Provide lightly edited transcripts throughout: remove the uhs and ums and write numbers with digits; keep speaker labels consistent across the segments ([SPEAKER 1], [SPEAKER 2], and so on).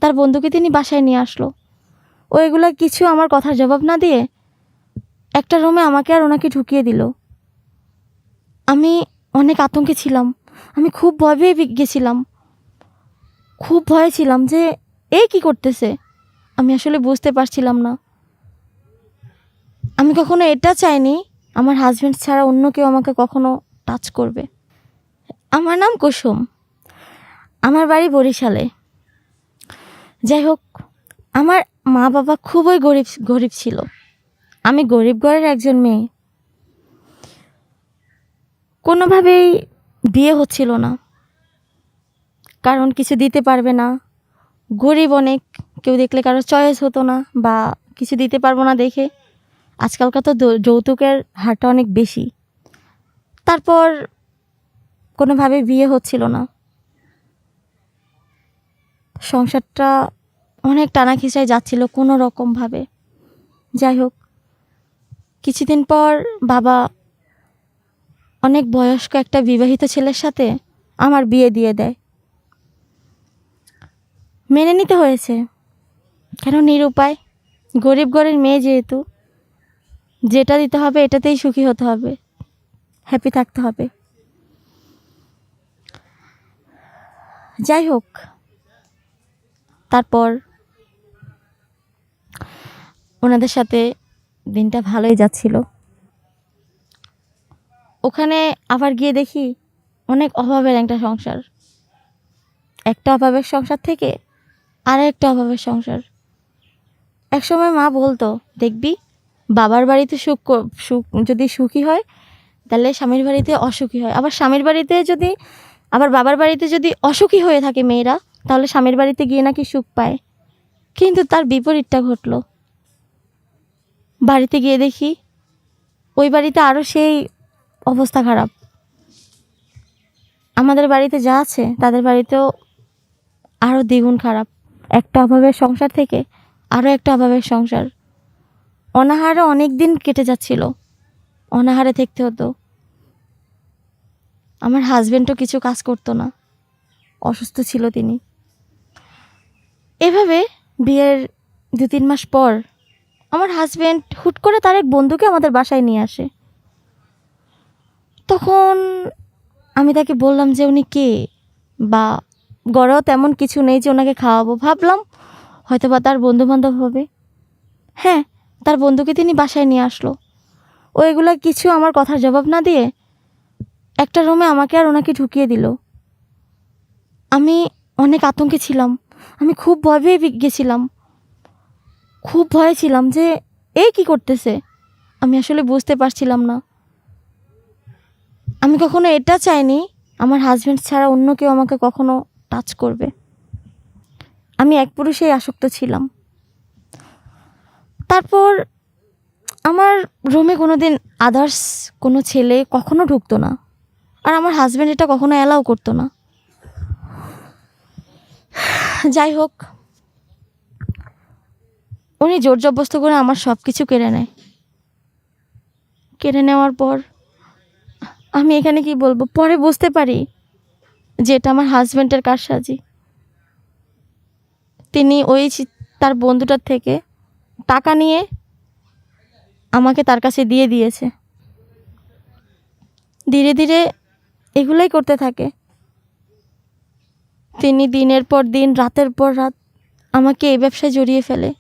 [SPEAKER 1] তার বন্ধুকে তিনি বাসায় নিয়ে আসলো। ও এগুলা কিছু আমার কথার জবাব না দিয়ে একটা রুমে আমাকে আর ওনাকে ঢুকিয়ে দিল। আমি অনেক আতঙ্কে ছিলাম, আমি খুব ভয় পেয়ে গেছিলাম, খুব ভয়ে ছিলাম যে এই কি করতেছে। আমি আসলে বুঝতে পারছিলাম না। আমি কখনো এটা চাইনি আমার হাজব্যান্ড ছাড়া অন্য কেউ আমাকে কখনো টাচ করবে। আমার নাম কুসুম, আমার বাড়ি বরিশালে। যাই হোক, আমার মা বাবা খুবই গরিব গরিব ছিল। আমি গরিব ঘরের একজন মেয়ে। কোনোভাবেই বিয়ে হচ্ছিল না, কারণ কিছু দিতে পারবে না, গরিব অনেক, কেউ দেখলে কারো চয়েস হতো না, বা কিছু দিতে পারবো না দেখে। আজকালকার তো যৌতুকের হারটা অনেক বেশি। তারপর কোনোভাবে বিয়ে হচ্ছিল না, সংসারটা অনেক টানা খিচায় যাচ্ছিল কোনো রকমভাবে। যাই হোক, কিছুদিন পর বাবা অনেক বয়স্ক একটা বিবাহিত ছেলের সাথে আমার বিয়ে দিয়ে দেয়। মেনে নিতে হয়েছে, কেন নিরুপায়, গরিব ঘরের মেয়ে যেহেতু, যেটা দিতে হবে এটাতেই সুখী হতে হবে, হ্যাপি থাকতে হবে। যাই হোক, তারপর ওনাদের সাথে দিনটা ভালোই যাচ্ছিল। ওখানে আবার গিয়ে দেখি অনেক অভাবের একটা সংসার, একটা অভাবের সংসার থেকে আর একটা অভাবের সংসার। একসময় মা বলতো, দেখবি বাবার বাড়িতে সুখ যদি সুখী হয় তাহলে স্বামীর বাড়িতে অসুখী হয়, আবার বাবার বাড়িতে যদি অসুখী হয়ে থাকে মেয়েরা, তাহলে স্বামীর বাড়িতে গিয়ে নাকি সুখ পায়। কিন্তু তার বিপরীতটা ঘটলো। বাড়িতে গিয়ে দেখি ওই বাড়িতে আরও সেই অবস্থা খারাপ। আমাদের বাড়িতে যা আছে তাদের বাড়িতেও আরও দ্বিগুণ খারাপ। একটা অভাবের সংসার থেকে আরও একটা অভাবের সংসার। অনাহারে অনেক দিন কেটে যাচ্ছিল, অনাহারে থাকতে হতো। আমার হাজব্যান্ডও কিছু কাজ করতো না, অসুস্থ ছিল তিনি। এভাবে বিয়ের 2-3 মাস পর আমার হাজব্যান্ড হুট করে তার এক বন্ধুকে আমাদের বাসায় নিয়ে আসে। তখন আমি তাকে বললাম যে উনি কে, বা গড়েও তেমন কিছু নেই যে ওনাকে খাওয়াবো। ভাবলাম হয়তো বা তার বন্ধুবান্ধব হবে। হ্যাঁ, তার বন্ধুকে তিনি বাসায় নিয়ে আসলো। ও এগুলা কিছু আমার কথার জবাব না দিয়ে একটা রুমে আমাকে আর ওনাকে ঢুকিয়ে দিল। আমি অনেক আতঙ্কে ছিলাম, আমি খুব ভয় পেয়ে গেছিলাম, খুব ভয়ে ছিলাম যে এই কি করতেছে। আমি আসলে বুঝতে পারছিলাম না। আমি কখনো এটা চাইনি আমার হাজব্যান্ড ছাড়া অন্য কেউ আমাকে কখনো টাচ করবে। আমি এক পুরুষেই আসক্ত ছিলাম। তারপর আমার রুমে কোনো দিন আদার্স কোনো ছেলে কখনো ঢুকতো না, আর আমার হাজব্যান্ড এটা কখনো অ্যালাউ করতো না। যাই হোক, উনি জোর জবরদস্ত করে আমার সব কিছু কেড়ে নেয়। কেড়ে নেওয়ার পর আমি এখানে কি বলবো, পরে বুঝতে পারি যে এটা আমার হাজব্যান্ডের কারসাজি। তিনি তার বন্ধুটার থেকে টাকা নিয়ে আমাকে তার কাছে দিয়ে দিয়েছে। ধীরে ধীরে এগুলোই করতে থাকে। তিনি দিনের পর দিন, রাতের পর রাত আমাকে এই ব্যবসায় জড়িয়ে ফেলে।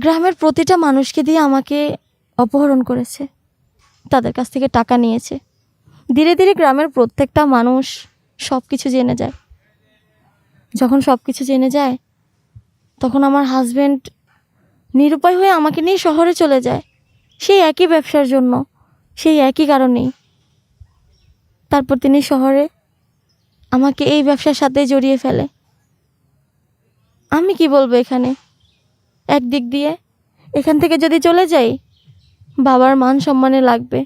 [SPEAKER 1] গ্রামের প্রতিটা মানুষকে দিয়ে আমাকে অপহরণ করেছে, তাদের কাছ থেকে টাকা নিয়েছে। ধীরে ধীরে গ্রামের প্রত্যেকটা মানুষ সব কিছু জেনে যায়। যখন সব কিছু জেনে যায় তখন আমার হাজব্যান্ড নিরুপায় হয়ে আমাকে নিয়ে শহরে চলে যায়, সেই একই ব্যবসার জন্য, সেই একই কারণেই। তারপর তিনি শহরে আমাকে এই ব্যবসার সাথে জড়িয়ে ফেলে। আমি কি বলবো এখানে, একদিক দিয়ে এখান থেকে যদি চলে যাই বাবার মান সম্মানে লাগবে।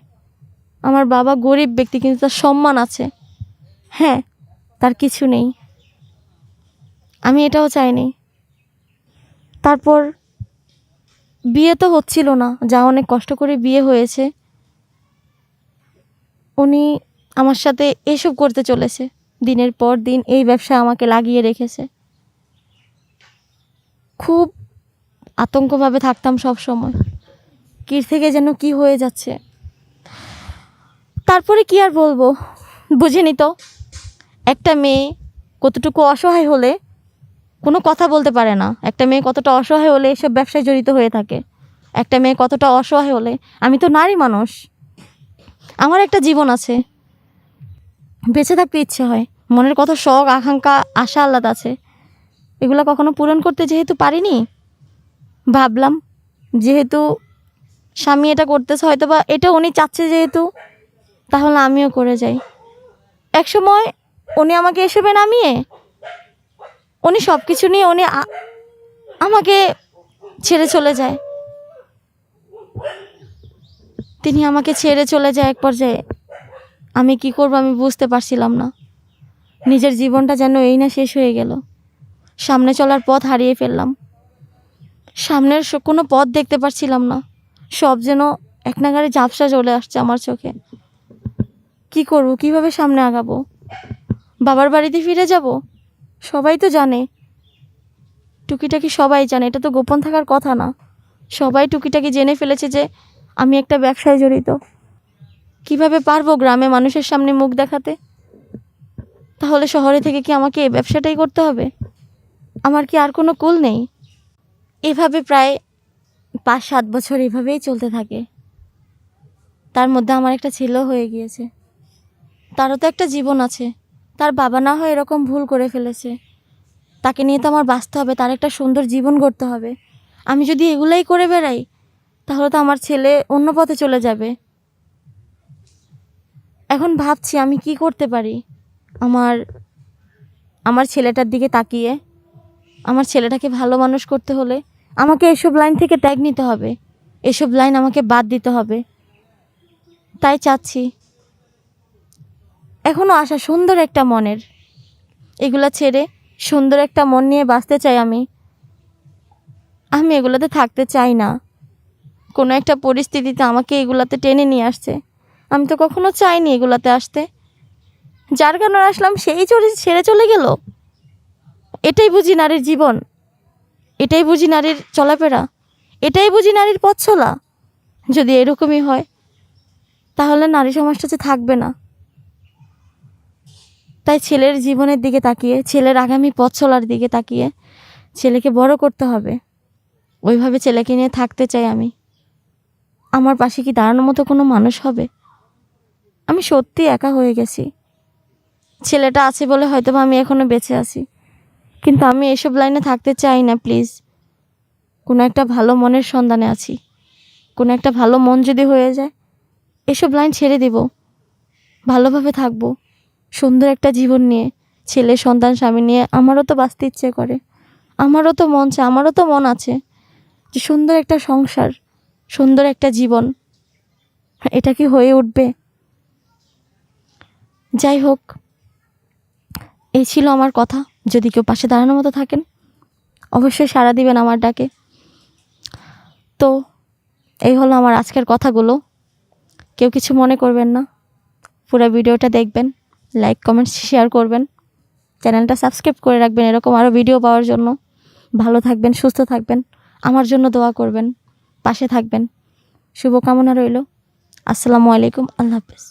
[SPEAKER 1] আমার বাবা গরিব ব্যক্তি, কিন্তু তার সম্মান আছে। হ্যাঁ, তার কিছু নেই, আমি এটাও চাইনি। তারপর বিয়ে তো হচ্ছিল না, যা অনেক কষ্ট করে বিয়ে হয়েছে, উনি আমার সাথে এসব করতে চলেছে। দিনের পর দিন এই ব্যবসা আমাকে লাগিয়ে রেখেছে। খুব আতঙ্কভাবে থাকতাম সব সময়, কি থেকে যেন কি হয়ে যাচ্ছে। তারপরে কি আর বলবো, বুঝিনি তো একটা মেয়ে কতটুকু অসহায় হলে কোনো কথা বলতে পারে না, একটা মেয়ে কতটা অসহায় হলে এসব ব্যবসায় জড়িত হয়ে থাকে, একটা মেয়ে কতটা অসহায় হলে। আমি তো নারী মানুষ, আমার একটা জীবন আছে, বেঁচে থাকতে ইচ্ছে হয়, মনের কত শখ আকাঙ্ক্ষা আশা আহ্লাদ আছে, এগুলো কখনো পূরণ করতে যেহেতু পারিনি, ভাবলাম যেহেতু স্বামী এটা করতেছে, হয়তো বা এটা উনি চাচ্ছে যেহেতু, তাহলে আমিও করে যাই। একসময় উনি আমাকে এসবে নামিয়ে উনি সব কিছু নিয়ে উনি আমাকে ছেড়ে চলে যায়। তিনি আমাকে ছেড়ে চলে যায় এক পর্যায়ে। আমি কি করব আমি বুঝতে পারছিলাম না, নিজের জীবনটা যেন এই না শেষ হয়ে গেল, সামনে চলার পথ হারিয়ে ফেললাম, সামনের কোনো পথ দেখতে পারছিলাম না, সব যেন এক নাগাড়ে ঝাপসা চলে আসছে আমার চোখে। কি করব, কিভাবে সামনে আগাবো? বাবার বাড়িতে ফিরে যাব? সবাই তো জানে, টুকিটাকি সবাই জানে, এটা তো গোপন থাকার কথা না, সবাই টুকিটাকি জেনে ফেলেছে যে আমি একটা ব্যবসায় জড়িত। কিভাবে পারবো গ্রামে মানুষের সামনে মুখ দেখাতে? তাহলে শহরে থেকে কি আমাকে এই ব্যবসাটাই করতে হবে? আমার কি আর কোনো কুল নেই? এভাবে প্রায় 5-7 বছর এভাবেই চলতে থাকে। তার মধ্যে আমার একটা ছেলেও হয়ে গিয়েছে, তারও তো একটা জীবন আছে, তার বাবা না হয় এরকম ভুল করে ফেলেছে, তাকে নিয়ে তো আমার বাঁচতে হবে, তার একটা সুন্দর জীবন গড়তে হবে। আমি যদি এগুলাই করে বেড়াই তাহলে তো আমার ছেলে অন্য পথে চলে যাবে। এখন ভাবছি আমি কি করতে পারি আমার ছেলেটার দিকে তাকিয়ে। আমার ছেলেটাকে ভালো মানুষ করতে হলে আমাকে এসব লাইন থেকে ত্যাগ নিতে হবে, এসব লাইন আমাকে বাদ দিতে হবে। তাই চাচ্ছি, এখনও আশা সুন্দর একটা মনের, এগুলা ছেড়ে সুন্দর একটা মন নিয়ে বাঁচতে চাই। আমি এগুলাতে থাকতে চাই না। কোনো একটা পরিস্থিতিতে আমাকে এগুলাতে টেনে নিয়ে আসছে, আমি তো কখনো চাইনি এগুলাতে আসতে। যার কারণে আসলাম সেই ছেড়ে চলে গেল। এটাই বুঝি নারীর জীবন, এটাই বুঝি নারীর চলাফেরা, এটাই বুঝি নারীর পথ চলা। যদি এরকমই হয় তাহলে নারী সমাজটা যে থাকবে না। তাই ছেলের জীবনের দিকে তাকিয়ে, ছেলের আগামী পথ চলার দিকে তাকিয়ে ছেলেকে বড় করতে হবে, ওইভাবে ছেলেকে নিয়ে থাকতে চাই আমি। আমার পাশে কি দাঁড়ানোর মতো কোনো মানুষ হবে? আমি সত্যি একা হয়ে গেছি। ছেলেটা আছে বলে হয়তো আমি এখনও বেঁচে আছি, কিন্তু আমি এসব লাইনে থাকতে চাই না। প্লিজ, কোনো একটা ভালো মনের সন্ধানে আছি, কোনো একটা ভালো মন যদি হয়ে যায় এসব লাইন ছেড়ে দিব, ভালোভাবে থাকবো, সুন্দর একটা জীবন নিয়ে, ছেলে সন্তান স্বামী নিয়ে। আমারও তো বাঁচতে ইচ্ছে করে, আমারও তো মন চায়, আমারও তো মন আছে যে সুন্দর একটা সংসার, সুন্দর একটা জীবন। এটা কি হয়ে উঠবে? যাই হোক, এই ছিল আমার কথা। যদি কেউ পাশে দাঁড়ানোর মতো থাকেন অবশ্যই সাড়া দিবেন আমার ডাকে। তো এই হলো আমার আজকের কথাগুলো, কেউ কিছু মনে করবেন না, পুরো ভিডিওটা দেখবেন, লাইক কমেন্ট শেয়ার করবেন, চ্যানেলটা সাবস্ক্রাইব করে রাখবেন এরকম আরও ভিডিও পাওয়ার জন্য। ভালো থাকবেন, সুস্থ থাকবেন, আমার জন্য দোয়া করবেন, পাশে থাকবেন। শুভকামনা রইল। আসসালামু আলাইকুম, আল্লাহ হাফেজ।